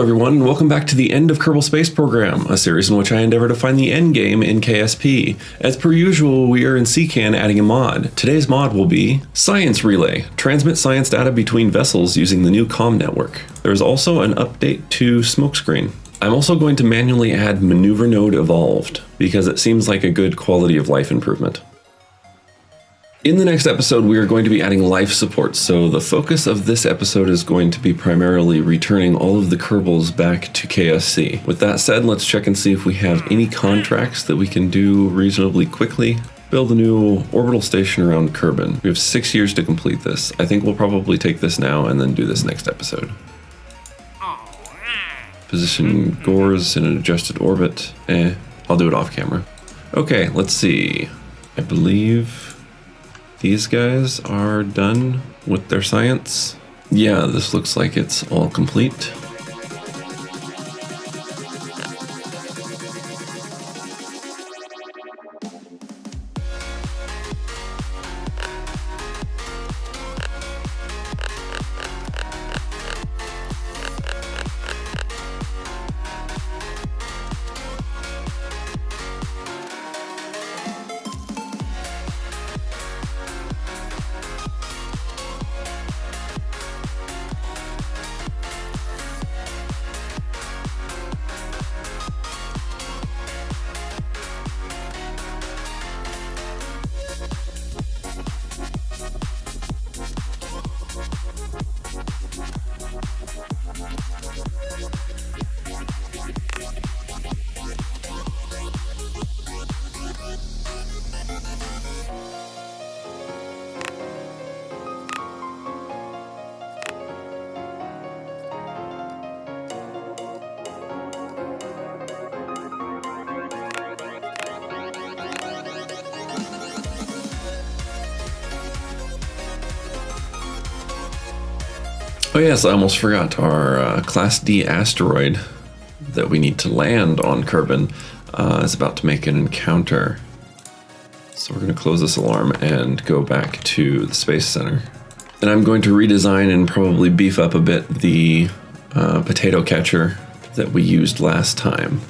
everyone, and welcome back to the End of Kerbal Space Program, a series in which I endeavor to find the end game in KSP. As per usual, we are in CCAN adding a mod. Today's mod will be Science Relay, transmit science data between vessels using the new comm network. There is also an update to Smokescreen. I'm also going to manually add Maneuver Node Evolved, because it seems like a good quality of life improvement. In the next episode, we are going to be adding life support, so the focus of this episode is going to be primarily returning all of the Kerbals back to KSC. With that said, let's check and see if we have any contracts that we can do reasonably quickly. Build a new orbital station around Kerbin. We have 6 years to complete this. I think we'll probably take this now and then do this next episode. Position Gores in an adjusted orbit. I'll do it off camera. Okay, let's see. I believe these guys are done with their science. Yeah, this looks like it's all complete. Oh yes, I almost forgot. Our Class D asteroid that we need to land on Kerbin is about to make an encounter. So we're going to close this alarm and go back to the Space Center. And I'm going to redesign and probably beef up a bit the potato catcher that we used last time.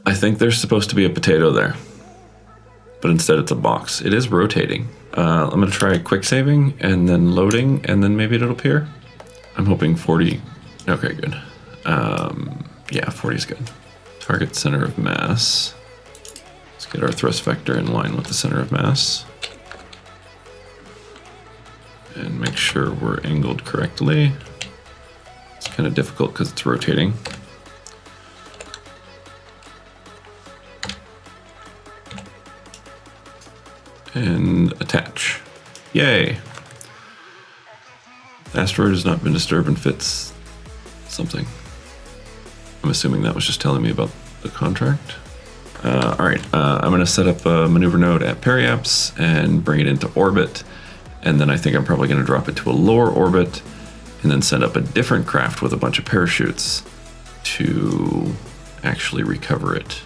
I think there's supposed to be a potato there, but instead it's a box. It is rotating. I'm going to try quick saving and then loading, and then maybe it'll appear. I'm hoping 40. Okay, good. Yeah, 40 is good. Target center of mass. Let's get our thrust vector in line with the center of mass. And make sure we're angled correctly. It's kind of difficult because it's rotating. And attach. Yay! The asteroid has not been disturbed and fits something. I'm assuming that was just telling me about the contract. Alright, I'm going to set up a maneuver node at Periaps and bring it into orbit. And then I think I'm probably going to drop it to a lower orbit and then send up a different craft with a bunch of parachutes to actually recover it.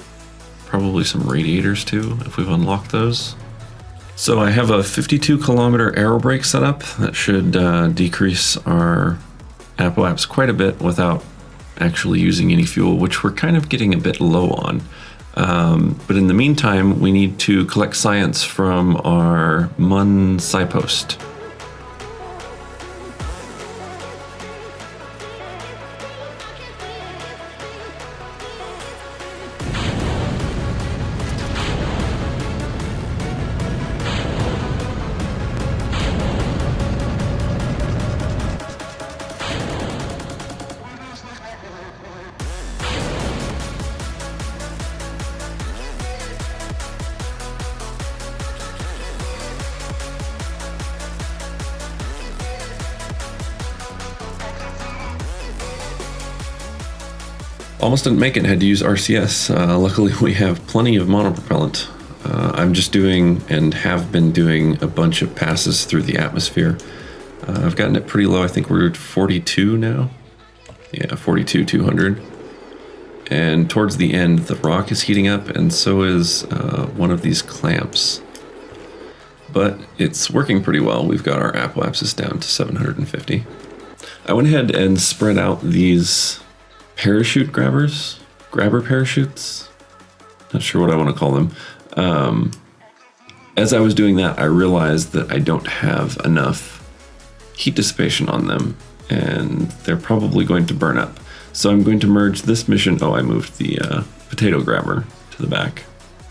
Probably some radiators too, if we've unlocked those. So I have a 52 kilometer aerobrake set up that should decrease our apoaps quite a bit without actually using any fuel, which we're kind of getting a bit low on. But in the meantime, we need to collect science from our Mun SciPost. Almost didn't make it, had to use RCS. Luckily we have plenty of monopropellant. I'm just doing, and have been doing, a bunch of passes through the atmosphere. I've gotten it pretty low. I think we're at 42 now. Yeah, 42, 200. And towards the end, the rock is heating up, and so is one of these clamps. But it's working pretty well. We've got our apoapsis down to 750. I went ahead and spread out these parachute grabber parachutes. Not sure what I want to call them. As I was doing that, I realized that I don't have enough heat dissipation on them, and they're probably going to burn up. So I'm going to merge this mission. Oh, I moved the potato grabber to the back,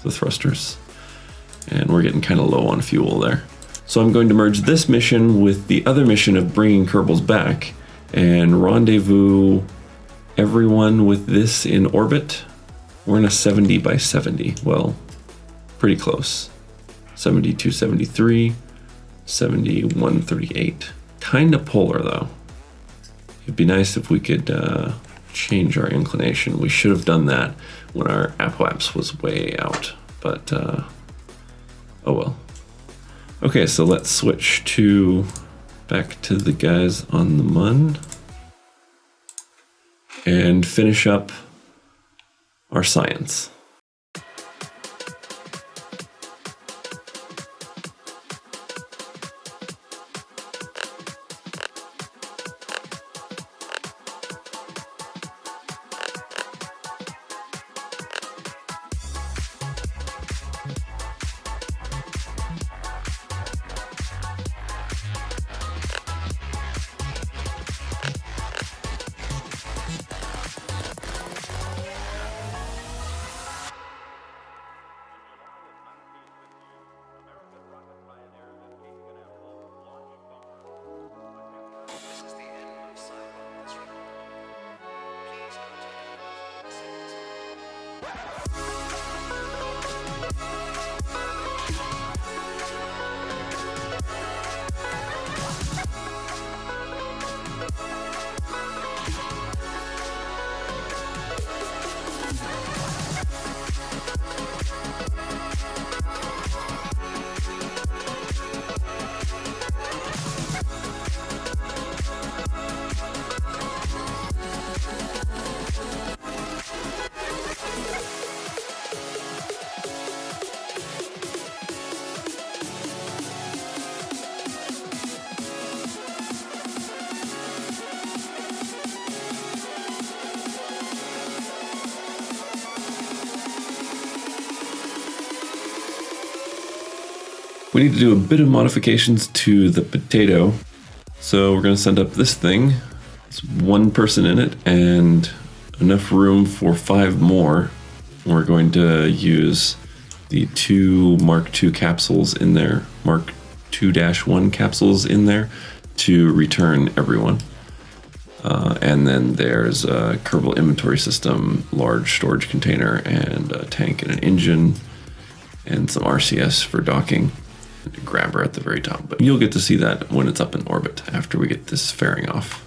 the thrusters, and we're getting kind of low on fuel there. So I'm going to merge this mission with the other mission of bringing Kerbals back and rendezvous everyone with this in orbit. We're in a 70 by 70. Well, pretty close. 72, 73, 71, 38. Kind of polar though. It'd be nice if we could change our inclination. We should have done that when our apoaps was way out, but oh well. Okay, so let's switch back to the guys on the Mun and finish up our science. We need to do a bit of modifications to the potato. So we're going to send up this thing. It's one person in it and enough room for 5 more. We're going to use the 2 Mark II capsules in there, Mark II-1 capsules in there to return everyone. And then there's a Kerbal inventory system, large storage container, and a tank and an engine, and some RCS for docking. And a grabber at the very top. But you'll get to see that when it's up in orbit after we get this fairing off.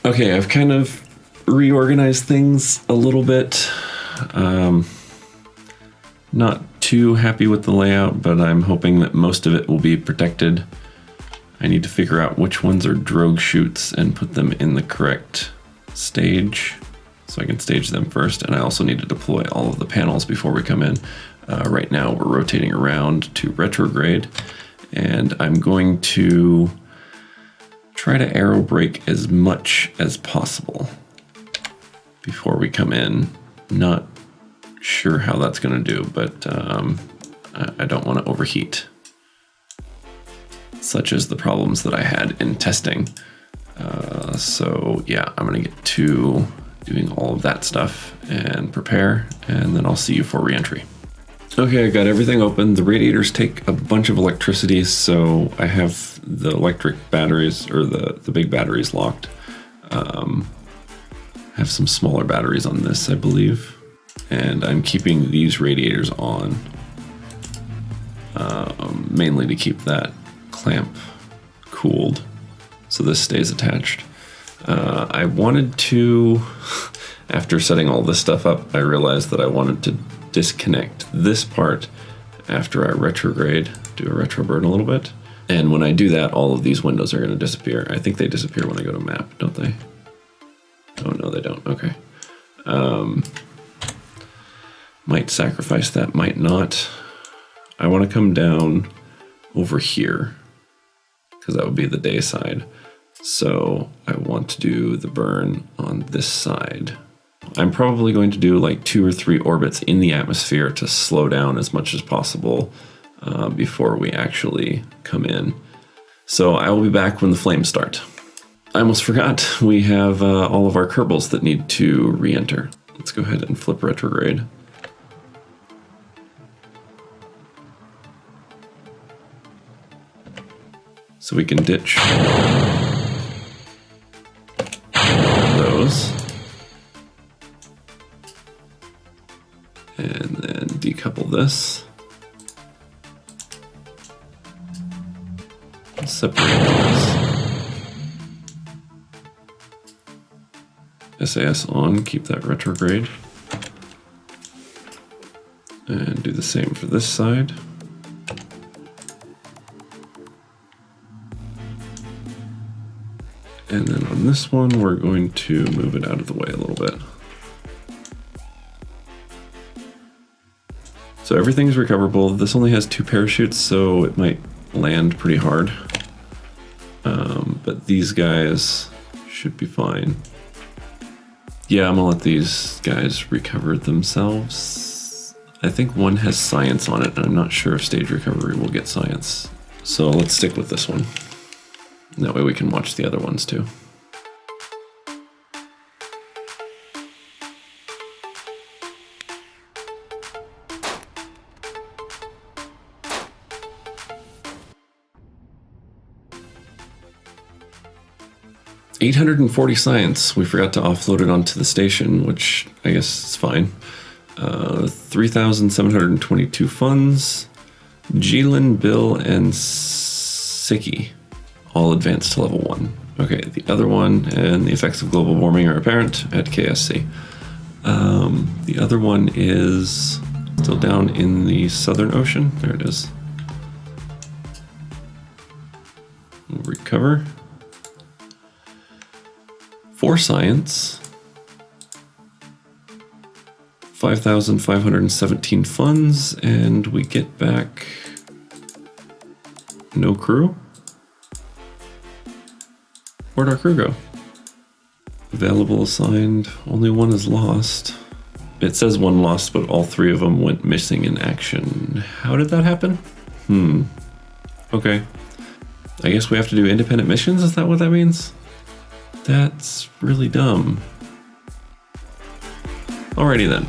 Okay, I've kind of reorganized things a little bit. Not too happy with the layout, but I'm hoping that most of it will be protected. I need to figure out which ones are drogue chutes and put them in the correct stage so I can stage them first. And I also need to deploy all of the panels before we come in. Right now we're rotating around to retrograde, and I'm going to try to aero brake as much as possible before we come in. Not sure how that's going to do, but I don't want to overheat, such as the problems that I had in testing. So yeah, I'm going to get to doing all of that stuff and prepare, and then I'll see you for re-entry. Okay, I got everything open. The radiators take a bunch of electricity, so I have the electric batteries, or the big batteries, locked. I have some smaller batteries on this, I believe. And I'm keeping these radiators on, mainly to keep that clamp cooled, so this stays attached. I wanted to, after setting all this stuff up, I realized that I wanted to disconnect this part after I retrograde, do a retro burn a little bit. And when I do that, all of these windows are going to disappear. I think they disappear when I go to map, don't they? Oh, no, they don't. Okay. Might sacrifice that, might not. I want to come down over here, because that would be the day side. So I want to do the burn on this side. I'm probably going to do like 2 or 3 orbits in the atmosphere to slow down as much as possible before we actually come in. So I will be back when the flames start. I almost forgot, we have all of our Kerbals that need to re-enter. Let's go ahead and flip retrograde. So we can ditch those. And then decouple this. Separate those. SAS on, keep that retrograde. And do the same for this side. And then on this one, we're going to move it out of the way a little bit. So everything's recoverable. This only has 2 parachutes, so it might land pretty hard. But these guys should be fine. Yeah, I'm gonna let these guys recover themselves. I think one has science on it, and I'm not sure if stage recovery will get science. So let's stick with this one. That way we can watch the other ones too. $840 science. We forgot to offload it onto the station, which I guess is fine. 3,722 funds. Jilin, Bill, and Siki all advanced to level 1. Okay, the other one and the effects of global warming are apparent at KSC. The other one is still down in the Southern Ocean. There it is. We'll recover. 4 science. 5,517 funds, and we get back no crew. Where'd our crew go? Available assigned, only 1 is lost. It says 1 lost, but all 3 of them went missing in action. How did that happen? Okay. I guess we have to do independent missions, is that what that means? That's really dumb. Alrighty then.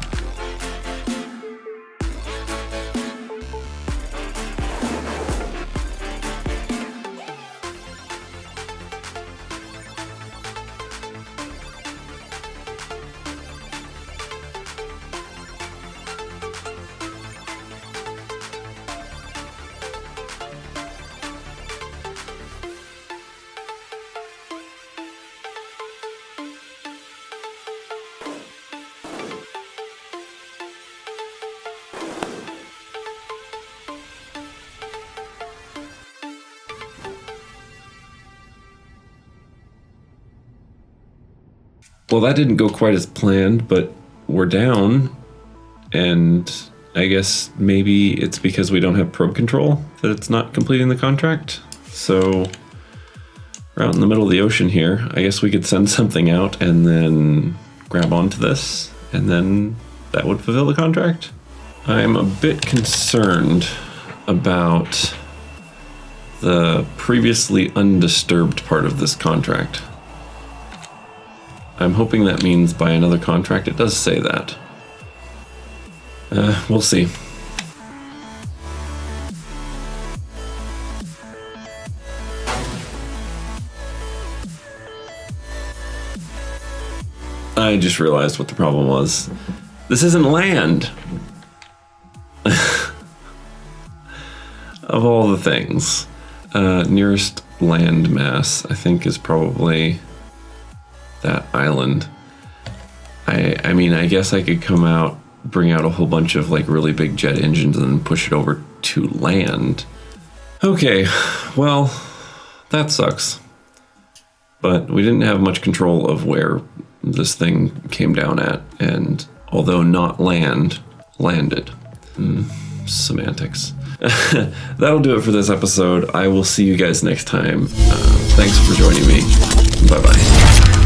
Well, that didn't go quite as planned, but we're down. And I guess maybe it's because we don't have probe control that it's not completing the contract. So we're out in the middle of the ocean here. I guess we could send something out and then grab onto this, and then that would fulfill the contract. I'm a bit concerned about the previously undisturbed part of this contract. I'm hoping that means by another contract. It does say that. We'll see. I just realized what the problem was. This isn't land. Of all the things, nearest land mass, I think, is probably that island. I mean, I guess I could come out, bring out a whole bunch of like really big jet engines and then push it over to land. Okay, well, that sucks. But we didn't have much control of where this thing came down at, and although not landed. Semantics. That'll do it for this episode. I will see you guys next time. Thanks for joining me. Bye-bye.